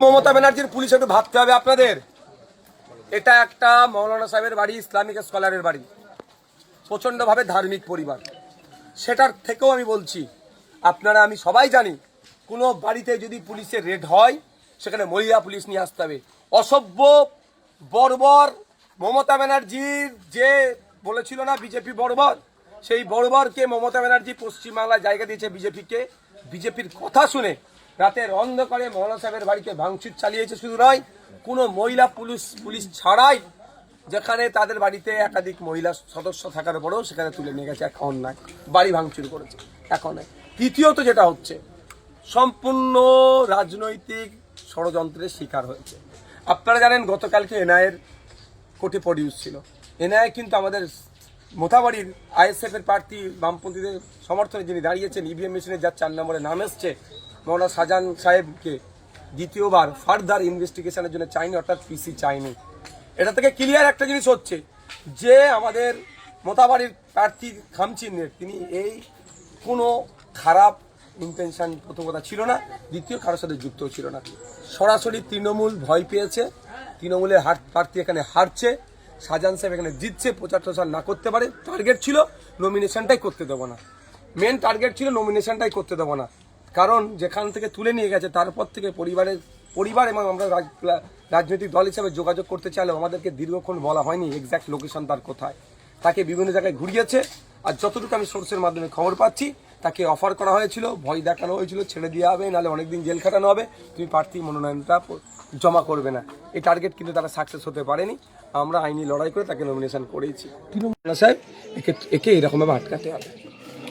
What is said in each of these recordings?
মমতা ব্যানার্জির পুলিশ একটু ভাবতে হবে আপনাদের। এটা একটা মৌলানা সাহেবের বাড়ি, ইসলামিক স্কলারের বাড়ি, প্রচণ্ডভাবে ধার্মিক পরিবার। সেটার থেকেও আমি বলছি, আপনারা আমি সবাই জানি, কোনো বাড়িতে যদি পুলিশের রেড হয় সেখানে মহিলা পুলিশ নিয়ে আসতে হবে। অসভ্য বর্বর মমতা ব্যানার্জির যে বলেছিল না বিজেপি বর্বর, সেই বর্বরকে মমতা ব্যানার্জি পশ্চিমবাংলায় জায়গা দিয়েছে বিজেপিকে। বিজেপির কথা শুনে রাতের অন্ধকারে মৌলানা সাহেবের বাড়িতে ভাঙচুর চালিয়েছে। শুধু নয়, কোনো মহিলা পুলিশ ছাড়াই, যেখানে তাদের বাড়িতে একাধিক মহিলা সদস্য থাকার পরেও সেখানে তুলে নিয়ে গেছে। এক অন্যায়, বাড়ি ভাঙচুর করেছে। এখন তৃতীয়ত যেটা হচ্ছে, সম্পূর্ণ রাজনৈতিক ষড়যন্ত্রের শিকার হয়েছে। আপনারা জানেন গতকালকে এনআইএর কোর্টে প্রডিউস ছিল। এনআইএ কিন্তু আমাদের মোথাবাড়ির আইএসএফের প্রার্থী বামপন্থীদের সমর্থনে যিনি দাঁড়িয়েছেন, ইভিএম মেশিনে যার 4 নম্বরে নাম এসছে, মৌলানা শাহজাহান সাহেবকে দ্বিতীয়বার ফার্দার ইনভেস্টিগেশনের জন্য চাইনি, অর্থাৎ পিসি চাইনি। এটা থেকে ক্লিয়ার একটা জিনিস হচ্ছে যে আমাদের মোথাবাড়ির প্রার্থী খামচিনের তিনি এই কোনো খারাপ ইন্টেনশন প্রথম কথা ছিল না, দ্বিতীয় কারোর সাথে যুক্তও ছিল না। সরাসরি তৃণমূল ভয় পেয়েছে, তৃণমূলের প্রার্থী এখানে হারছে, শাহজাহান সাহেব এখানে জিতছে, প্রচার টচার না করতে পারে। টার্গেট ছিল নমিনেশনটাই করতে দেবো না, মেন টার্গেট ছিল নমিনেশনটাই করতে দেবো না। কারণ যেখান থেকে তুলে নিয়ে গেছে তারপর থেকে পরিবার এবং আমরা রাজনৈতিক দল হিসাবে যোগাযোগ করতে চাইলেও আমাদেরকে দীর্ঘক্ষণ বলা হয়নি এক্স্যাক্ট লোকেশন তার কোথায়। তাকে বিভিন্ন জায়গায় ঘুরিয়েছে, আর যতটুকু আমি সোর্সের মাধ্যমে খবর পাচ্ছি তাকে অফার করা হয়েছিল, ভয় দেখানো হয়েছিল, ছেড়ে দেওয়া হবে, নাহলে অনেকদিন জেল খাটানো হবে, তুমি প্রার্থী মনোনয়নটা জমা করবে না। এই টার্গেট কিন্তু তারা সাকসেস হতে পারেনি। আমরা আইনি লড়াই করে তাকে নমিনেশন করেছি। সাহেব একে এরকমভাবে আটকাতে হবে।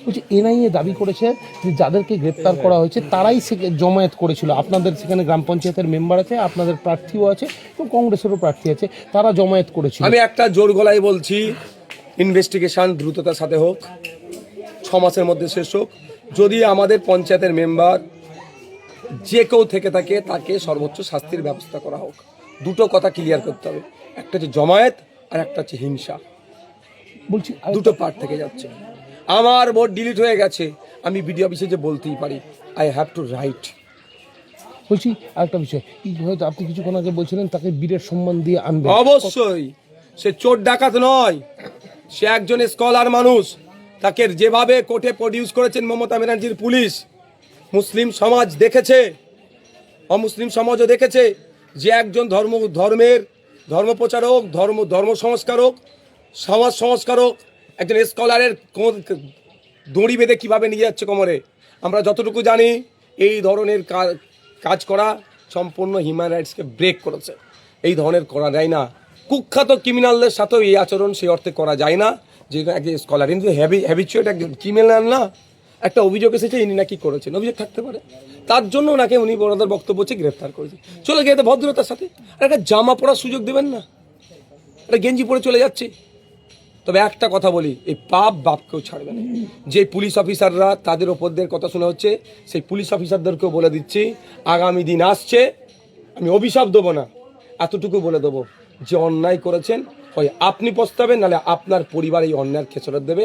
বলছি, এনআইএ দাবি করেছে যে যাদেরকে গ্রেপ্তার করা হয়েছে তারাই জমায়েত করেছিল। আপনাদের সেখানে গ্রাম পঞ্চায়েতের মেম্বার আছে, আপনাদের প্রার্থীও আছে এবং কংগ্রেসেরও প্রার্থী আছে, তারা জমায়েত করেছিল। আমি একটা জোর গলায় বলছি, ইনভেস্টিগেশন দ্রুততার সাথে হোক, 6 মাসের মধ্যে শেষ হোক। যদি আমাদের পঞ্চায়েতের মেম্বার যে কেউ থেকে থাকে তাকে সর্বোচ্চ শাস্তির ব্যবস্থা করা হোক। দুটো কথা ক্লিয়ার করতে হবে, একটা হচ্ছে জমায়েত আর একটা হচ্ছে হিংসা। বলছি দুটো পার্ট থেকে যাচ্ছে। আমার ভোট ডিলিট হয়ে গেছে, আমি বিডিও অফিসে যে বলতেই পারি, আই হ্যাভ টু রাইট। বলছি আরেকটা বিষয়, হয়তো আপনি কিছুক্ষণ আগে বলছিলেন তাকে বীরের সম্মান দিয়ে আনবে। অবশ্যই, সে চোর ডাকাত নয়, সে একজন স্কলার মানুষ। তাকে যেভাবে কোর্টে প্রডিউস করেছেন মমতা ব্যানার্জির পুলিশ, মুসলিম সমাজ দেখেছে, অমুসলিম সমাজও দেখেছে যে একজন ধর্ম প্রচারক, ধর্ম সংস্কারক, সমাজ সংস্কারক, একজন স্কলারের দড়ি বেঁধে কীভাবে নিয়ে যাচ্ছে কোমরে। আমরা যতটুকু জানি এই ধরনের কাজ করা সম্পূর্ণ হিউম্যান রাইটসকে ব্রেক করেছে। এই ধরনের করা যায় না। কুখ্যাত ক্রিমিনালদের সাথেও এই আচরণ সেই অর্থে করা যায় না যে একজন স্কলার কিন্তু হ্যাবিচুয়েট একজন ক্রিমিনাল না। একটা অভিযোগ এসেছে, ইনি নাকি করেছেন, অভিযোগ থাকতে পারে, তার জন্য ওনাকে উনি ওনাদের বক্তব্য হচ্ছে গ্রেফতার করেছে। চলে গিয়ে ভদ্রতার সাথে একটা জামা পরার সুযোগ দেবেন না, একটা গেঞ্জি পরে চলে যাচ্ছে। তবে একটা কথা বলি, এই বাপ কেউ ছাড়বে না। যে পুলিশ অফিসাররা তাদের ওপরদের কথা শোনা হচ্ছে, সেই পুলিশ অফিসারদেরকেও বলে দিচ্ছি, আগামী দিন আসছে, আমি অভিশাপ দেবো না, এতটুকু বলে দেবো যে অন্যায় করেছেন হয় আপনি পস্তাবেন, নাহলে আপনার পরিবার এই অন্যায়ের খেসারত দেবে।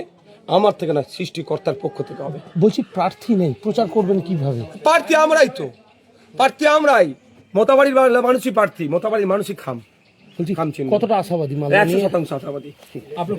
আমার থেকে না, সৃষ্টিকর্তার পক্ষ থেকে হবে। বলছি প্রার্থী নেই, প্রচার করবেন কিভাবে? প্রার্থী আমরাই তো, মোথাবাড়ির মানুষই প্রার্থী, মোথাবাড়ির মানুষই খাম। বলছি কতটা আশাবাদী? 100% আশাবাদী। আপনার